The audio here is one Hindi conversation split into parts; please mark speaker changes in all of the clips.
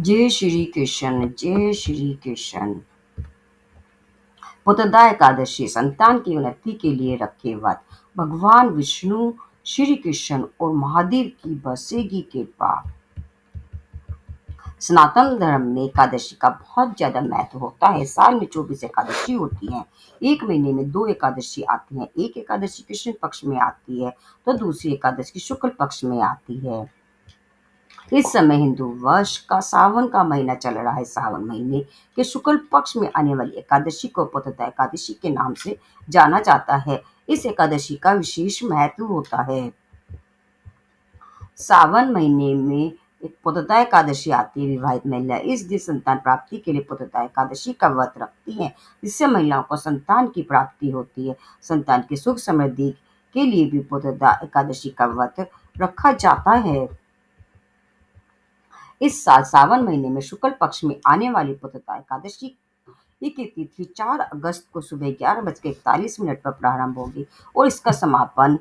Speaker 1: जय श्री कृष्ण, जय श्री कृष्ण। पुत्रदा एकादशी संतान की उन्नति के लिए रखे व्रत। भगवान विष्णु, श्री कृष्ण और महादेव की बरसेगी कृपा। सनातन धर्म में एकादशी का बहुत ज्यादा महत्व होता है। साल में 24 एकादशी होती हैं। एक महीने में 2 एकादशी आती हैं। एक एकादशी कृष्ण पक्ष में आती है तो दूसरी एकादशी शुक्ल पक्ष में आती है। इस समय हिंदू वर्ष का सावन का महीना चल रहा है। सावन महीने के शुक्ल पक्ष में आने वाली एकादशी को पुत्रदा एकादशी के नाम से जाना जाता है। इस एकादशी का विशेष महत्व होता है। सावन महीने में एक पुत्रदा एकादशी आती है। विवाहित महिला इस दिन संतान प्राप्ति के लिए पुत्रदा एकादशी का व्रत रखती हैं, जिससे महिलाओं को संतान की प्राप्ति होती है। संतान की सुख समृद्धि के लिए भी पुत्रदा एकादशी का व्रत रखा जाता है। इस साल सावन महीने में शुक्ल पक्ष में आने वाली पुत्रदा एकादशी की तिथि 4 अगस्त को सुबह 11:41 पर प्रारंभ होगी और इसका समापन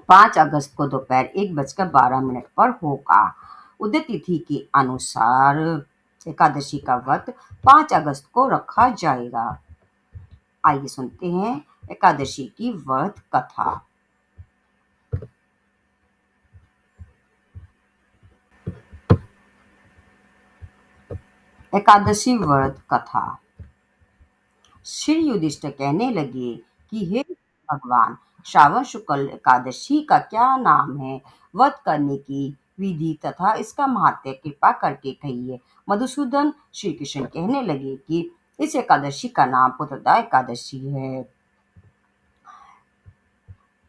Speaker 1: 5 अगस्त को दोपहर 1:12 पर होगा। उदय तिथि के अनुसार एकादशी का व्रत 5 अगस्त को रखा जाएगा। आइए सुनते हैं एकादशी की व्रत कथा। एकादशी व्रत कथा। श्री युधिष्ठिर कहने लगे कि हे भगवान, श्रावण शुक्ल एकादशी का क्या नाम है? व्रत करने की विधि तथा इसका महात्म्य कृपा करके कहिए। मधुसूदन श्री कृष्ण कहने लगे कि इस एकादशी का नाम पुत्रदा एकादशी है।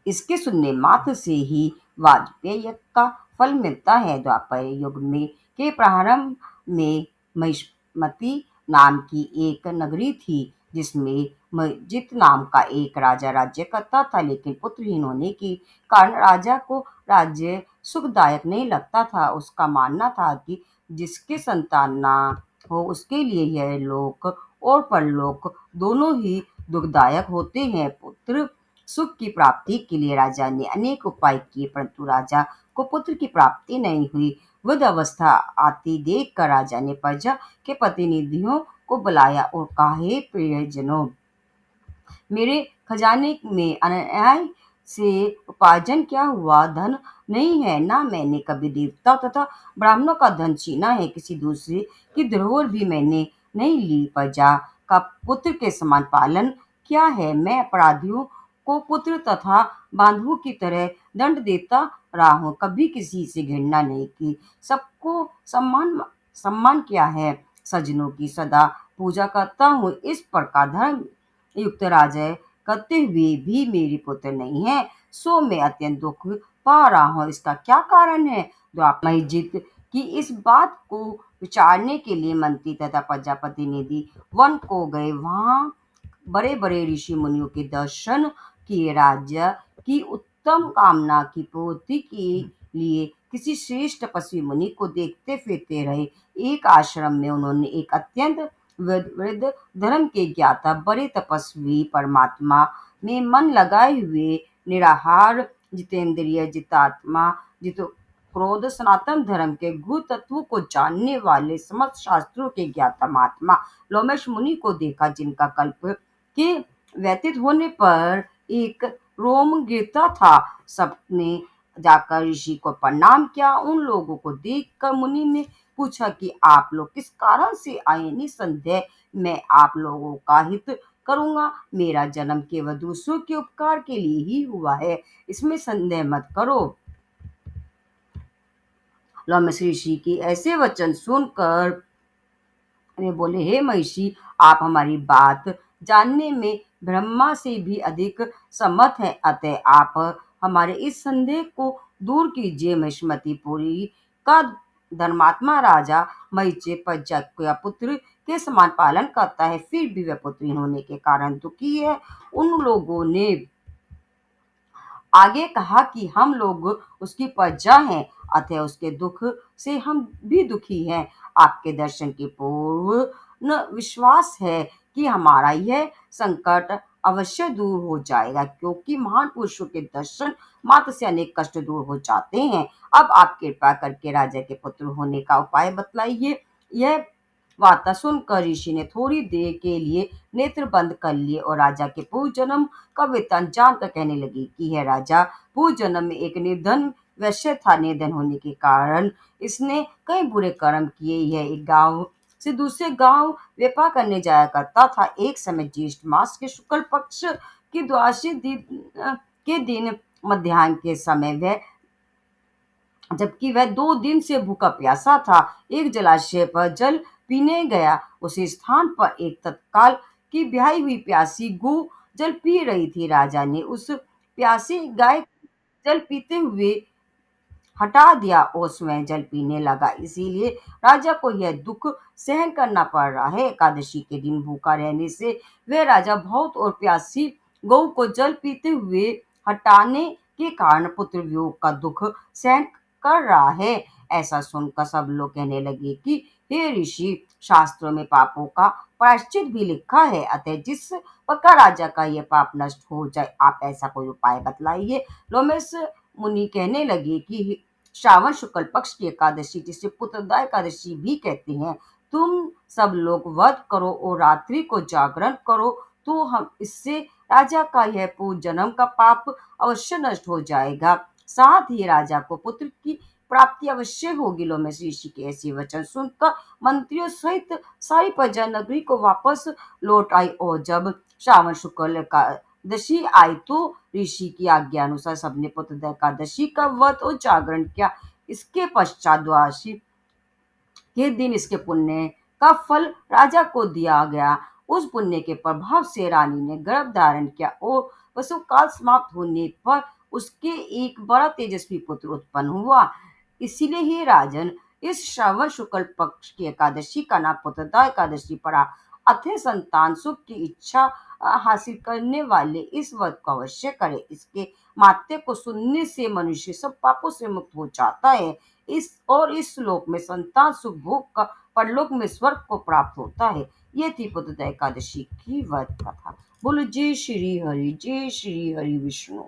Speaker 1: इसके सुनने मात्र से ही वाजपेय यज्ञ का फल मिलता है। द्वापर युग में के प्रारंभ में महिष्मती नाम की एक नगरी थी, जिसमें मजिद नाम का एक राजा राज्य करता था। लेकिन पुत्रहीन होने के कारण राजा को राज्य सुखदायक नहीं लगता था। उसका मानना था कि जिसके संतान ना हो उसके लिए यह लोक और परलोक दोनों ही दुखदायक होते हैं। पुत्र सुख की प्राप्ति के लिए राजा ने अनेक उपाय किए, परंतु राजा को पुत्र की प्राप्ति नहीं हुई। वृद्ध अवस्था आती देखकर राजा ने प्रजा के प्रतिनिधियों को बुलाया और कहा, हे प्रियजनों, मेरे खजाने में अन्याय से उपार्जन क्या हुआ धन नहीं है। ना मैंने कभी देवता तथा ब्राह्मणों का धन छीना है। किसी दूसरे की धरोहर भी मैंने नहीं ली। प्रजा का पुत्र के समान पालन क्या है? मैं अपराधियों को पुत्र तथा बांधवों की तरह दंड देता रहा हूँ, कभी किसी से घृणा नहीं की। सबको सम्मान सम्मान क्या है? सज्जनों की सदा पूजा करता हूँ। इस प्रकार धर्म युक्त राजा करते हुए भी मेरी पुत्र नहीं है, सो मैं अत्यंत दुख पा रहा हूँ। इसका क्या कारण है? द्वापर मस्जिद की इस बात को विचारने के लिए मंत्री तथा प्रजा प्रतिनिधि वन को गए। वहां बड़े बड़े ऋषि मुनियों के दर्शन किए। राज्य की उत्तम कामना की पूर्ति के लिए किसी श्रेष्ठ तपस्वी मुनि को देखते फिरते रहे। एक आश्रम में उन्होंने एक अत्यंत वृद्ध धर्म के ज्ञाता बड़े तपस्वी परमात्मा में मन लगाए हुए निराहार जितेंद्रिय जितात्मा जित क्रोध सनातन धर्म के गुरु तत्वों को जानने वाले समस्त शास्त्रों के ज्ञाता महात्मा लोमेश मुनि को देखा, जिनका कल्प के व्यतीत होने पर एक रोम गिरता था। सबने जाकर ऋषि को प्रणाम किया। उन लोगों को देखकर मुनि ने पूछा कि आप लोग किस कारण से आए? निसंदेह मैं आप लोगों का हित करूंगा। मेरा जन्म केवल दूसरों के उपकार के लिए ही हुआ है, इसमें संदेह मत करो। लोमश ऋषि के ऐसे वचन सुनकर वे बोले, हे महिषी, आप हमारी बात जानने में ब्रह्मा से भी अधिक सम्मत हैं, अतः आप हमारे इस संदेह को दूर कीजिए। महिष्मतीपुरी का धर्मात्मा राजा महिषी प्रजा का पुत्र के समान पालन करता है, फिर भी वह पुत्रहीन होने के कारण दुखी है। उन लोगों ने आगे कहा कि हम लोग उसकी प्रजा हैं, अतः उसके दुख से हम भी दुखी हैं। आपके दर्शन के पूर्व न विश्वास है कि हमारा यह संकट अवश्य दूर हो जाएगा, क्योंकि महान पुरुषों के दर्शन मात्र से अनेक कष्ट दूर हो जाते हैं। अब आप कृपा करके राजा के पुत्र होने का उपाय बतलाइए। यह वार्ता सुनकर ऋषि ने थोड़ी देर के लिए नेत्र बंद कर लिए और राजा के पूर्व जन्म का वृत्तांत जानकर कहने लगी कि यह राजा पूर्व जन्म में एक निर्धन वैश्य था। निर्धन होने के कारण इसने कई बुरे कर्म किए। यह एक गांव से दूसरे गांव व्यापार करने जाया करता था। एक समय ज्येष्ठ मास के शुक्ल पक्ष की द्वादशी के दिन मध्याह्न के समय वह जबकि वह 2 दिन से भूखा प्यासा था, एक जलाशय पर जल पीने गया। उसी स्थान पर एक तत्काल की ब्याही हुई प्यासी गौ जल पी रही थी। राजा ने उस प्यासी गाय जल पीते हुए हटा दिया और स्वयं जल पीने लगा। इसीलिए राजा को यह दुख सहन करना पड़ रहा है। एकादशी के दिन भूखा रहने से वह राजा बहुत और प्यासी गौ को जल पीते हुए हटाने के कारण पुत्र वियोग का दुख सहन कर रहा है। ऐसा सुनकर सब लोग कहने लगे कि हे ऋषि, शास्त्रों में पापों का प्रायश्चित भी लिखा है, अतः जिस प्रकार राजा का यह पाप नष्ट हो जाए, आप ऐसा कोई उपाय बतलाइए। लोमेश मुनि कहने लगे कि श्रावण शुक्ल पक्ष की एकादशी, जिसे पुत्रदा एकादशी भी कहते हैं, तुम सब लोग व्रत करो और रात्रि को जागरण करो, तो हम इससे राजा का यह पूर्व जन्म का पाप अवश्य नष्ट हो जाएगा। साथ ही राजा को पुत्र की प्राप्ति अवश्य होगी। लोमेश ऋषि के ऐसे वचन सुनकर मंत्रियों सहित सारी प्रजा नगरी को वापस लौट आई और जब श्रावण शुक्ल एकादशी आई तो ऋषि की आज्ञा अनुसार सबने पुत्रदा एकादशी का व्रत और जागरण किया। इसके पश्चात द्वादशी के दिन इसके पुण्य का फल राजा को दिया गया। उस पुण्य के प्रभाव से रानी ने गर्भ धारण किया और वसु काल समाप्त होने पर उसके एक बड़ा तेजस्वी पुत्र उत्पन्न हुआ। इसीलिए ही राजन, इस श्रावण शुक्ल पक्ष की एकादशी का नाम पुत्रदा एकादशी पड़ा। अतः संतान सुख की इच्छा हासिल करने वाले इस व्रत को अवश्य करें। इसके मात्य को सुनने से मनुष्य सब पापों से मुक्त हो जाता है। इस श्लोक में संतान सुख भोग का परलोक में स्वर्ग को प्राप्त होता है। ये थी पुत्रदा एकादशी की व्रत कथा। बोलो जय श्री हरि विष्णु।